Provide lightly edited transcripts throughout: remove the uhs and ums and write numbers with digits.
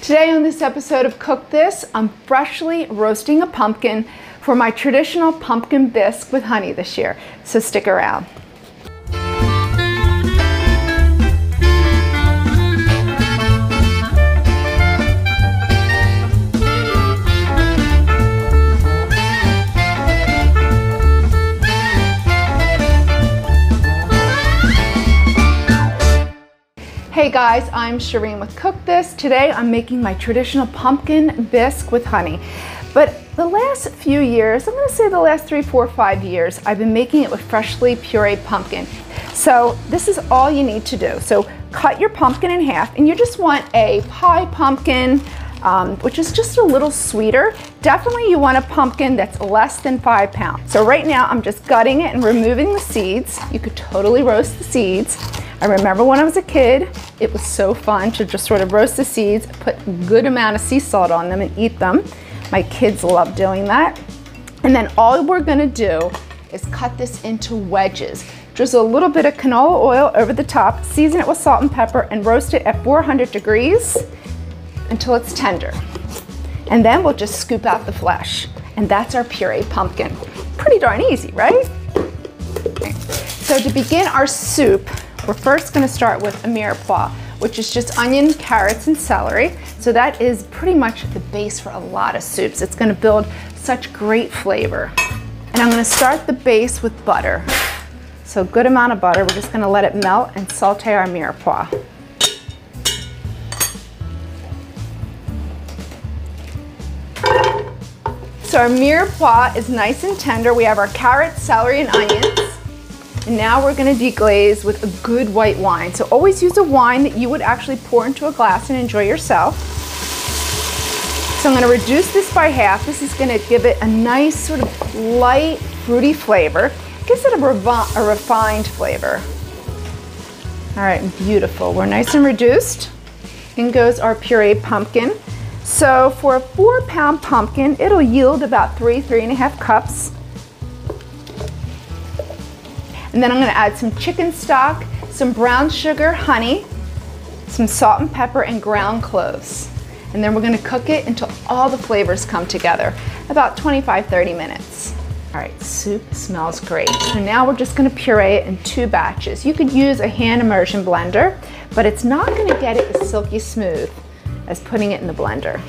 Today on this episode of Cook This, I'm freshly roasting a pumpkin for my traditional pumpkin bisque with honey this year, so stick around. Hey guys, I'm Shereen with Cook This. Today I'm making my traditional pumpkin bisque with honey. But the last few years, I'm going to say the last 3, 4, 5 years, I've been making it with freshly pureed pumpkin. So this is all you need to do. So cut your pumpkin in half, and you just want a pie pumpkin, which is just a little sweeter. Definitely you want a pumpkin that's less than 5 pounds. So right now I'm just gutting it and removing the seeds. You could totally roast the seeds. I remember when I was a kid, it was so fun to just sort of roast the seeds, put a good amount of sea salt on them and eat them. My kids love doing that. And then all we're gonna do is cut this into wedges. Drizzle a little bit of canola oil over the top, season it with salt and pepper, and roast it at 400 degrees until it's tender. And then we'll just scoop out the flesh. And that's our pureed pumpkin. Pretty darn easy, right? Okay. So to begin our soup, we're first going to start with a mirepoix, which is just onion, carrots, and celery. So that is pretty much the base for a lot of soups. It's going to build such great flavor. And I'm going to start the base with butter. So a good amount of butter. We're just going to let it melt and saute our mirepoix. So our mirepoix is nice and tender. We have our carrots, celery, and onions. And now we're going to deglaze with a good white wine. So always use a wine that you would actually pour into a glass and enjoy yourself. So I'm going to reduce this by half. This is going to give it a nice sort of light, fruity flavor. Gives it a refined flavor. All right, beautiful. We're nice and reduced. In goes our pureed pumpkin. So for a 4-pound pumpkin, it'll yield about 3.5 cups. And then I'm going to add some chicken stock, some brown sugar, honey, some salt and pepper, and ground cloves. And then we're going to cook it until all the flavors come together, about 25-30 minutes. All right, soup smells great. So now we're just going to puree it in 2 batches. You could use a hand immersion blender, but it's not going to get it as silky smooth as putting it in the blender.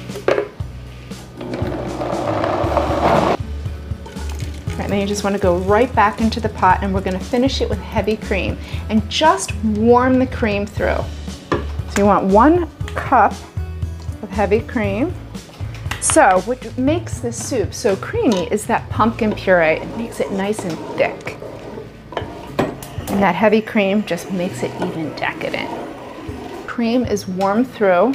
And then you just want to go right back into the pot, and we're going to finish it with heavy cream and just warm the cream through. So you want 1 cup of heavy cream. So what makes this soup so creamy is that pumpkin puree. It makes it nice and thick. And that heavy cream just makes it even decadent. Cream is warmed through.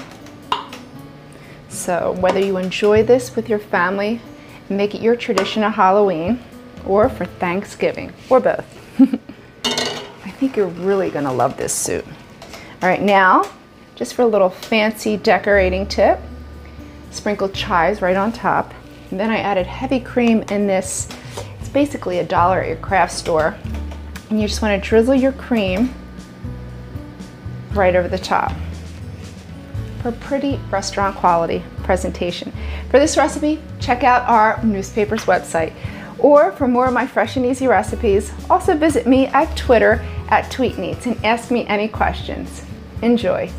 So whether you enjoy this with your family, make it your tradition of Halloween, or for Thanksgiving, or both. I think you're really gonna love this soup. All right, now, just for a little fancy decorating tip, sprinkle chives right on top. And then I added heavy cream in this. It's basically $1 at your craft store. And you just wanna drizzle your cream right over the top for pretty restaurant quality presentation. For this recipe, check out our newspaper's website. Or for more of my fresh and easy recipes, also visit me at Twitter @TweetNeats and ask me any questions. Enjoy.